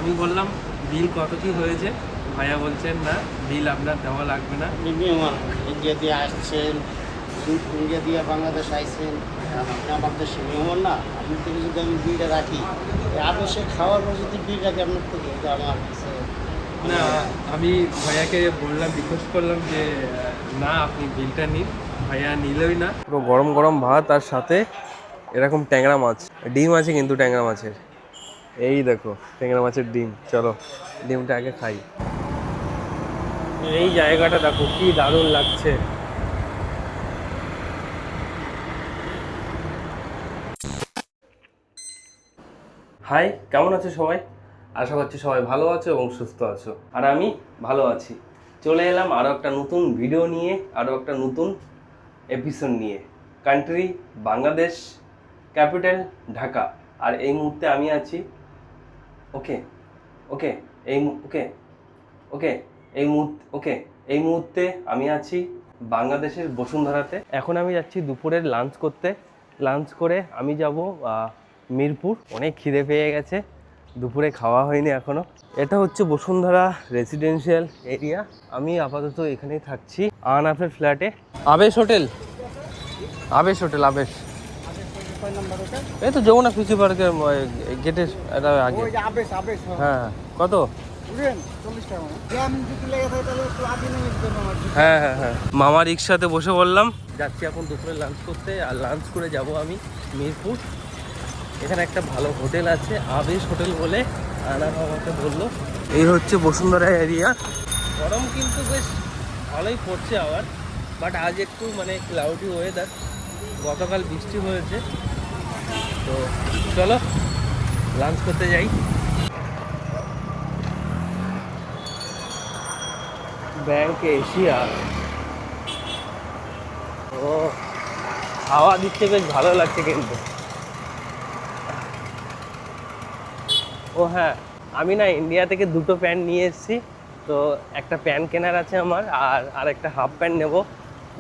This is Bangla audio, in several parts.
আমি বললাম বিল কত কি হয়েছে, ভাইয়া বলছেন না বিল আপনার দেওয়া লাগবে না। ইন্ডিয়া দিয়ে আসছেন, ইন্ডিয়া দিয়ে বাংলাদেশ আইছেন, আপনি আমার দেশে মেহমান না, আপনার থেকে যদি আমি বিলটা রাখি, আদেশে খাওয়ার পর যদি বিল রাখি আপনার থেকে, এটা আমার কাছে না, আমি ভাইয়াকে বললাম, রিকোয়েস্ট করলাম যে না আপনি বিলটা নিন, ভাইয়া নিলই না। পুরো গরম গরম ভাত, তার সাথে এরকম ট্যাংরা মাছ, ডিম আছে কিন্তু ট্যাংরা মাছের, এই দেখো ট্যাংরা মাছের ডিম। চলো ডিমটা আগে খাই। এই জায়গাটা দেখো কি দারুণ লাগছে। হাই, কেমন আছো সবাই? আশা করছি সবাই ভালো আছো এবং সুস্থ আছো, আর আমি ভালো আছি। চলে এলাম আরও একটা নতুন ভিডিও নিয়ে, আরও একটা নতুন এপিসোড নিয়ে। কান্ট্রি বাংলাদেশ, ক্যাপিটাল ঢাকা, আর এই মুহূর্তে আমি আছি ওকে ওকে এই ওকে ওকে এই মুহূর্তে আমি আছি বাংলাদেশের বসুন্ধরাতে। এখন আমি যাচ্ছি দুপুরের লাঞ্চ করতে। লাঞ্চ করে আমি যাব মিরপুর। অনেক খিদে পেয়ে গেছে, দুপুরে খাওয়া হয়নি এখনো। এটা হচ্ছে বসুন্ধরা রেসিডেন্সিয়াল এরিয়া। আমি আপাতত এখানেই থাকছি আনাফের ফ্ল্যাটে। আবেশ হোটেল, আবেশ হোটেল, আবেশ। এই তো যমুনা ফিউচার পার্কের গেটের এটা আগে। হ্যাঁ হ্যাঁ, কত? হ্যাঁ হ্যাঁ হ্যাঁ, মামা রিক্সাতে বসে বললাম, যাচ্ছি এখন দুপুরে লাঞ্চ করতে। আর লাঞ্চ করে যাব আমি মিরপুর। এখানে একটা ভালো হোটেল আছে, আবেশ হোটেল বলে, আনাফ আমাকে বললো। এই হচ্ছে বসুন্ধরা এরিয়া। গরম কিন্তু বেশ ভালোই পড়ছে আবার, বাট আজ একটু মানে ক্লাউডি ওয়েদার, গতকাল বৃষ্টি হয়েছে। তো চলো লাঞ্চ করতে যাই। ব্যাংক এশিয়া, ও হাওয়া দিচ্ছে, বেশ ভালো লাগছে কিন্তু। ও হ্যাঁ, আমি না ইন্ডিয়া থেকে দুটো প্যান্ট নিয়ে এসেছি। তো একটা প্যান্ট কেনার আছে আমার, আর একটা হাফ প্যান্ট নেব।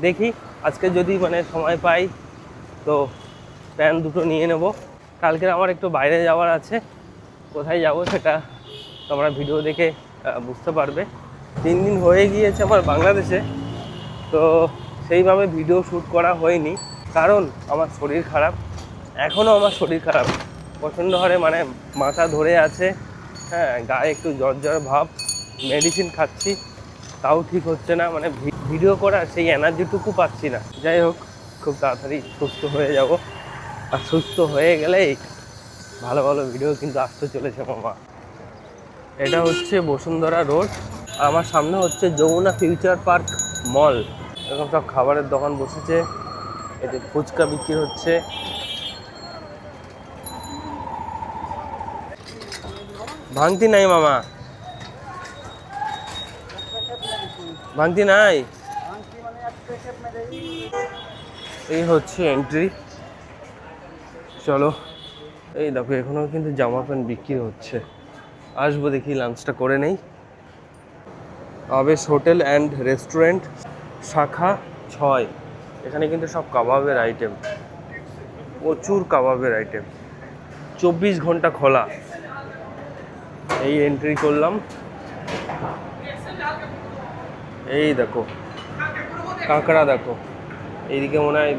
দেখি আজকে যদি মানে সময় পাই তো প্যান্ট দুটো নিয়ে নেব। কালকে আমার একটু বাইরে যাওয়ার আছে, কোথায় যাব সেটা তোমরা ভিডিও দেখে বুঝতে পারবে। 3 দিন হয়ে গিয়েছে আমার বাংলাদেশে, তো সেইভাবে ভিডিও শ্যুট করা হয়নি, কারণ আমার শরীর খারাপ। এখনও আমার শরীর খারাপ প্রচণ্ড হারে, মানে মাথা ধরে আছে। হ্যাঁ, গায়ে একটু জ্বর জ্বর ভাব, মেডিসিন খাচ্ছি, তাও ঠিক হচ্ছে না। মানে ভিডিও করার সেই এনার্জিটুকু পাচ্ছি না। যাই হোক, খুব তাড়াতাড়ি সুস্থ হয়ে যাব, আর সুস্থ হয়ে গেলেই ভালো ভালো ভিডিও কিন্তু আসতে চলেছে মামা। এটা হচ্ছে বসুন্ধরা রোড, আমার সামনে হচ্ছে যমুনা ফিউচার পার্ক মল। এরকম সব খাবারের দোকান বসেছে, এতে ফুচকা বিক্রি হচ্ছে। ভাঙতি নাই মামা, ভাঙতি নাই। এই হচ্ছে এন্ট্রি। চলো, এই দেখো এখনও কিন্তু জামা প্যান্ট বিক্রি হচ্ছে। আসবো, দেখি লাঞ্চটা করে নেই। আবেশ হোটেল অ্যান্ড রেস্টুরেন্ট, শাখা 6। এখানে কিন্তু সব কাবাবের আইটেম, প্রচুর কাবাবের আইটেম, 24 ঘন্টা খোলা। এই এন্ট্রি করলাম, এই দেখো কাঁকড়া, দেখো এইদিকে মনে হয়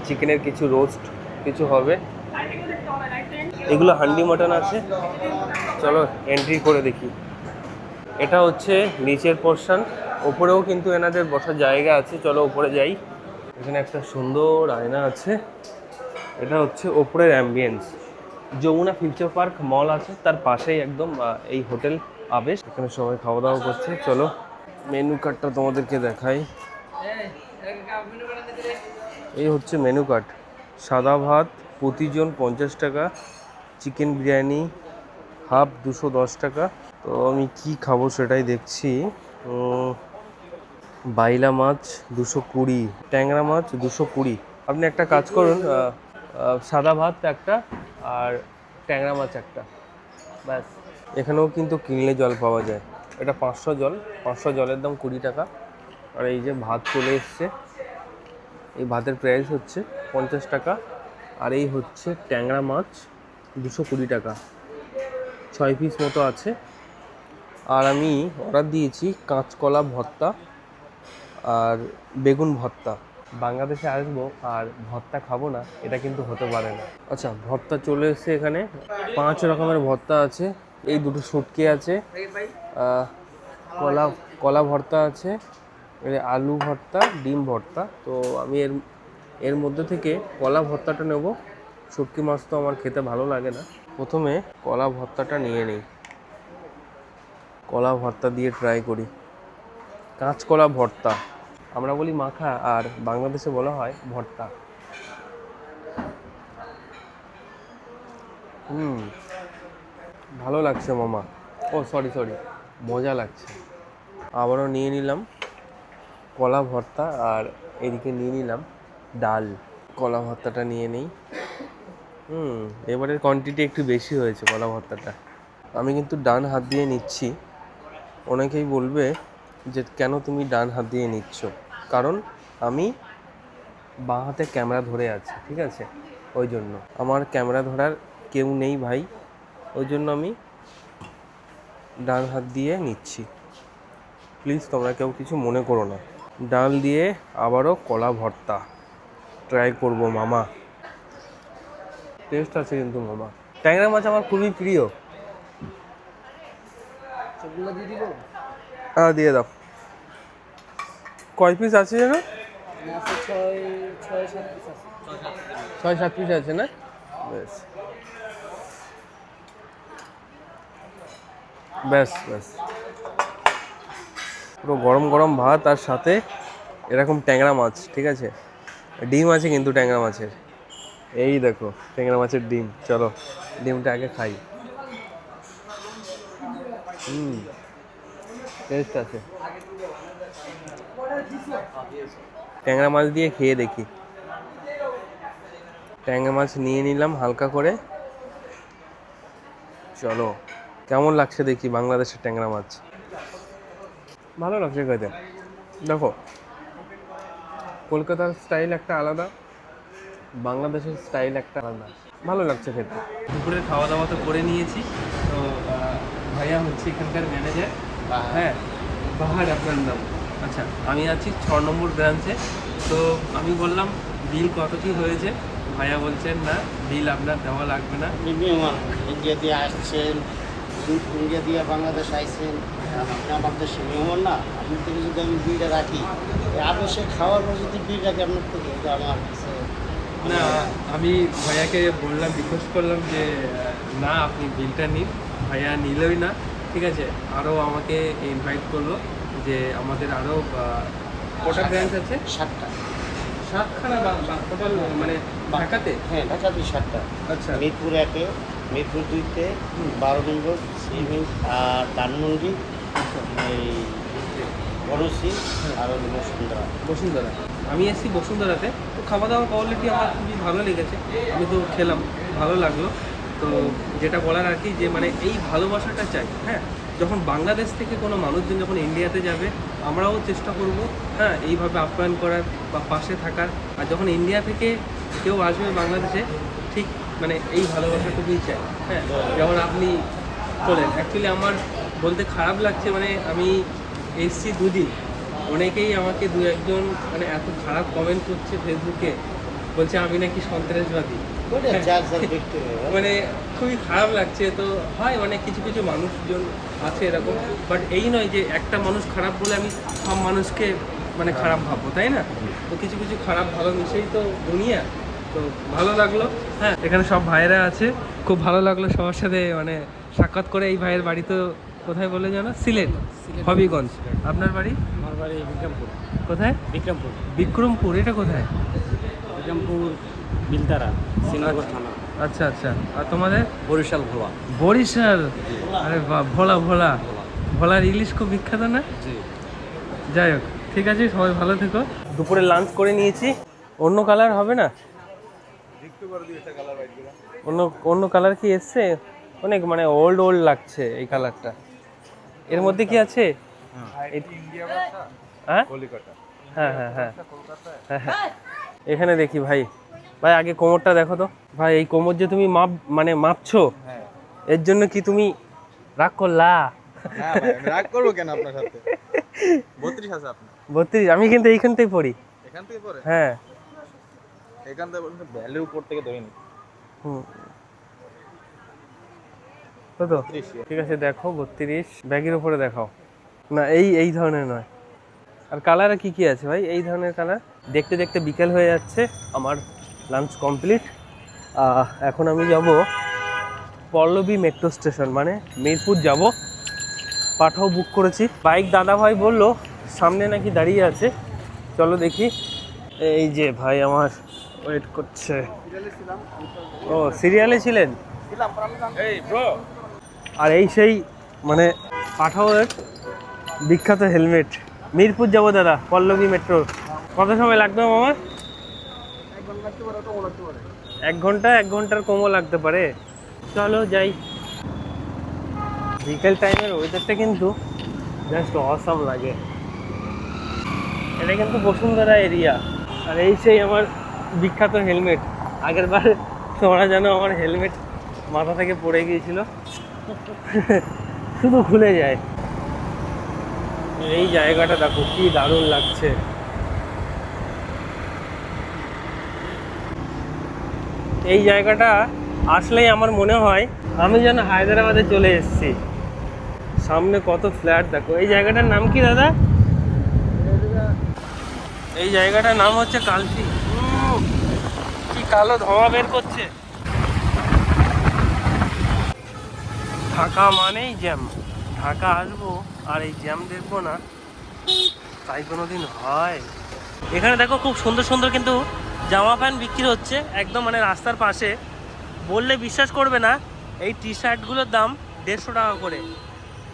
চিকেনের কিছু রোস্ট কিছু হবে। এগুলো হান্ডি মটন আছে। চলো এন্ট্রি করে দেখি। এটা হচ্ছে নিচের পোর্শন, ওপরেও কিন্তু এনাদের বসার জায়গা আছে। চলো ওপরে যাই। এখানে একটা সুন্দর আয়না আছে। এটা হচ্ছে ওপরের অ্যাম্বিয়েন্স। যমুনা ফিউচার পার্ক মল আছে, তার পাশেই একদম এই হোটেল আবেশ। এখানে সবাই খাওয়া দাওয়া করছে। চলো মেনু কার্ডটা তোমাদেরকে দেখাই। এই হচ্ছে মেনু কার্ড। সাদা ভাত প্রতিজন 50 টাকা, চিকেন বিরিয়ানি হাফ 210 টাকা। তো আমি কি খাবো সেটাই দেখছি। বাইলা মাছ 220, ট্যাংরা মাছ 220। আপনি একটা কাজ করুন, সাদা ভাত একটা আর ট্যাংরা মাছ একটা, ব্যাস। এখানেও কিন্তু কিনলে জল পাওয়া যায়। এটা 500 জল, 500 জলের দাম 20 টাকা। আর এই যে ভাত চলে এসছে, এই ভাতের প্রাইস হচ্ছে 50 টাকা। আর এই হচ্ছে ট্যাংরা মাছ 220 টাকা। 6 পিস মতো আছে। আর আমি অর্ডার দিয়েছি কাঁচকলা ভর্তা আর বেগুন ভর্তা। বাংলাদেশে আসবো আর ভর্তা খাবো না, এটা কিন্তু হতে পারে না। আচ্ছা, ভর্তা চলে এসেছে এখানে। 5 রকমের ভর্তা আছে। এই দুটো শুটকি আছে, কলা কলা ভর্তা আছে, এর আলু ভর্তা, ডিম ভর্তা। তো আমি এর মধ্যে থেকে কলা ভর্তাটা নেব। শুটকি মাছ তো আমার খেতে ভালো লাগে না। প্রথমে কলা ভর্তাটা নিয়ে নিই। কলা ভর্তা দিয়ে ট্রাই করি। কাঁচকলা ভর্তা, আমরা বলি মাখা আর বাংলাদেশে বলা হয় ভর্তা। ভালো লাগছে মামা। ও সরি, মজা লাগছে। আবারও নিয়ে নিলাম কলা ভর্তা আর এদিকে নিয়ে নিলাম ডাল। কলা ভর্তাটা নিয়ে নেই। এবারের কোয়ান্টিটি একটু বেশি হয়েছে কলা ভর্তাটা। আমি কিন্তু ডান হাত দিয়ে নিচ্ছি। অনেকেই বলবে যে কেন তুমি ডান হাত দিয়ে নিচ্ছ, কারণ আমি বাঁ হাতে ক্যামেরা ধরে আছি, ঠিক আছে? ওই জন্য আমার ক্যামেরা ধরার কেউ নেই ভাই, ওই জন্য আমি ডান হাত দিয়ে নিচ্ছি। প্লিজ তোমরা কেউ কিছু মনে করো না। ডাল দিয়ে আবারও কলা ভর্তা ট্রাই করব মামা। টেস্ট আছে কিন্তু মামা। ট্যাংরা মাছ আমার খুবই প্রিয়। হ্যাঁ দিয়ে দাও। কয় পিস আছে যেন? 6-7 পিস আছে না? বেশ ব্যাস ব্যাস। পুরো গরম গরম ভাত আর সাথে এরকম ট্যাংরা মাছ, ঠিক আছে? ডিম আছে কিন্তু ট্যাংরা মাছের। এই দেখো ট্যাংরা মাছের ডিম। চলো ডিমটা আগে খাই। টেস্ট আছে। ট্যাংরা মাছ দিয়ে খেয়ে দেখি। ট্যাংরা মাছ নিয়ে নিলাম হালকা করে। চলো কেমন লাগছে দেখি বাংলাদেশের ট্যাংরা মাছ। ভালো লাগছে খেতে। দেখো কলকাতার স্টাইল একটা আলাদা, বাংলাদেশের স্টাইল একটা আলাদা। ভালো লাগছে খেতে। দুপুরের খাওয়া দাওয়া তো করে নিয়েছি। তো ভাইয়া হচ্ছে এখানকার ম্যানেজার। হ্যাঁ, বাহার আপনার নাম। আচ্ছা, আমি আছি 6 নম্বর ব্রাঞ্চে। তো আমি বললাম বিল কত কী হয়েছে? ভাইয়া বলছেন না, বিল আপনার দেওয়া লাগবে না। মেহমান ইন্ডিয়া দিয়ে আসছেন, ইন্ডিয়া দিয়ে বাংলাদেশ আইছেন, আপনি আমার দেশে মেহমান না, আপনার থেকে যদি আমি বিলটা রাখি, আবশ্যে খাওয়ার পর যদি বিল রাখি আপনার থেকে আমার না, আমি ভাইয়াকে বললাম, রিকোয়েস্ট করলাম যে না আপনি বিলটা নিন। ভাইয়া নিলই না, ঠিক আছে। আরও আমাকে ইনভাইট করলো যে আমাদের আরও কটা ব্রাঞ্চ আছে? 7টা। 7খানা টোটাল মানে ঢাকাতে? হ্যাঁ, ঢাকাতে 7টা। আচ্ছা, মিরপুর 1-এ, মিরপুর 2-তে, 12 নম্বর সিভিল আর ধানমন্ডি, এই বনশ্রী আর বসুন্ধরা। আমি এসেছি বসুন্ধরাতে। তো খাওয়া দাওয়ার কোয়ালিটি আমার খুবই ভালো লেগেছে। আমি তো খেলাম, ভালো লাগলো। তো যেটা বলার আর কি, যে মানে এই ভালোবাসাটা চাই। হ্যাঁ, যখন বাংলাদেশ থেকে কোনো মানুষজন যখন ইন্ডিয়াতে যাবে, আমরাও চেষ্টা করব হ্যাঁ এইভাবে আপ্যায়ন করার বা পাশে থাকার। আর যখন ইন্ডিয়া থেকে কেউ আসবে বাংলাদেশে, ঠিক মানে এই ভালোবাসাটুকুই চাই। হ্যাঁ, যেমন আপনি বলেন। অ্যাকচুয়ালি আমার বলতে খারাপ লাগছে, মানে আমি এসছি 2 দিন, অনেকেই আমাকে 2-1জন মানে এত খারাপ কমেন্ট করছে ফেসবুকে, বলছে আমি নাকি সন্ত্রাসবাদী। মানে খুবই খারাপ লাগছে। তো হয় অনেক কিছু কিছু মানুষজন আছে এরকম, বাট এই নয় যে একটা মানুষ খারাপ বলে আমি সব মানুষকে মানে খারাপ ভাববো, তাই না? তো কিছু কিছু খারাপ ভালো মিশেই তো দুনিয়া। তো ভালো লাগলো। হ্যাঁ, এখানে সব ভাইয়েরা আছে, খুব ভালো লাগলো সবার সাথে মানে সাক্ষাৎ করে। এই ভাইয়ের বাড়ি তো কোথায় বলে জানো? সিলেট, হবিগঞ্জ। আপনার বাড়ি? আমার বাড়ি বিক্রমপুর। কোথায়? বিক্রমপুর। বিক্রমপুর, এটা কোথায়? বিক্রমপুর বিলতারা, শ্রীনগর থানা। আচ্ছা আচ্ছা। আর তোমাদের? বরিশাল ভোলা। বরিশাল। আরে বাহ, ভোলা ভোলা। ভোলার ইলিশ খুব বিখ্যাত না? জি। যাই হোক, ঠিক আছে, সবাই ভালো থেকো। দুপুরে লাঞ্চ করে নিয়েছি। অন্য কালার হবে না? অন্য কালার কি এসছে? অনেক মানে ওল্ড লাগছে এই কালারটা। এর মধ্যে কি আছে? হ্যাঁ হ্যাঁ হ্যাঁ হ্যাঁ হ্যাঁ। এখানে দেখি ভাই। ভাই আগে কোমরটা দেখো তো। ভাই এই কোমর যে তুমি মাপছো, এর জন্য কি তুমি রাগ করলা? না ভাই, আমি রাগ করবো কেন আপনার সাথে? 32 আছে আপনার। 32? আমি কিন্তু এইখানটাই পড়ি। এখান থেকে পরে? হ্যাঁ। এখান থেকে বলতে ভ্যালির উপর থেকে ধরে নি। হুম। কত? 30 ঠিক আছে, দেখো 32 ব্যাগের উপরে দেখাও। না, এই ধরনের নয়। আর কালারে কি কি আছে ভাই? এই ধরনের কালার। দেখতে দেখতে বিকেল হয়ে যাচ্ছে, আমার লাঞ্চ কমপ্লিট। এখন আমি যাব পল্লবী মেট্রো স্টেশন, মানে মিরপুর যাব। পাঠাও বুক করেছি। বাইক দাদা ভাই বললো সামনে নাকি দাঁড়িয়ে আছে, চলো দেখি। এই যে ভাই আমার ওয়েট করছে। ও, সিরিয়ালে ছিলেন? এই ব্রো, আর এই সেই মানে পাঠাওয়ের বিখ্যাত হেলমেট। মিরপুর যাবো দাদা, পল্লবী মেট্রো। কত সময় লাগবে মামা? 1 ঘন্টার কমও লাগতে পারে। চলো যাই। বিকেল টাইমের ওয়েদারটা কিন্তু জাস্ট অসাম লাগে। এটা কিন্তু বসুন্ধরা এরিয়া। আর এই সেই আমার বিখ্যাত হেলমেট। আগের বার তোমরা জানো আমার হেলমেট মাথা থেকে পড়ে গিয়েছিল, শুধু খুলে যায়। এই জায়গাটা দেখো কি দারুণ লাগছে। এই জায়গাটা আসলেই আমার মনে হয় আমি যেন হায়দ্রাবাদে চলে এসেছি। সামনে কত ফ্ল্যাট দেখো। এই জায়গাটার নাম কি দাদা? এই জায়গাটার নাম হচ্ছে কালচি। কি কালো ধোঁয়া বের করছে। ঢাকা মানেই জ্যাম। ঢাকা আসবো আর এই জ্যাম দেখবো না, তাই কোনোদিন হয়? এখানে দেখো খুব সুন্দর সুন্দর কিন্তু জামা প্যান্ট বিক্রি হচ্ছে, একদম মানে রাস্তার পাশে। বললে বিশ্বাস করবে না, এই টি শার্টগুলোর দাম 150 টাকা করে।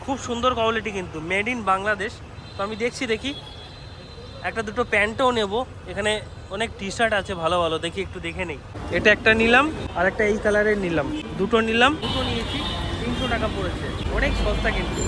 খুব সুন্দর কোয়ালিটি, কিন্তু মেড ইন বাংলাদেশ। তো আমি দেখি একটা দুটো প্যান্টও নেব। এখানে অনেক টি শার্ট আছে ভালো ভালো, দেখি একটু দেখে নেই। এটা একটা নিলাম, আর একটা এই কালারের নিলাম। দুটো নিলাম, দুটো নিয়েছি, 300 টাকা পড়েছে। অনেক সস্তা কিন্তু।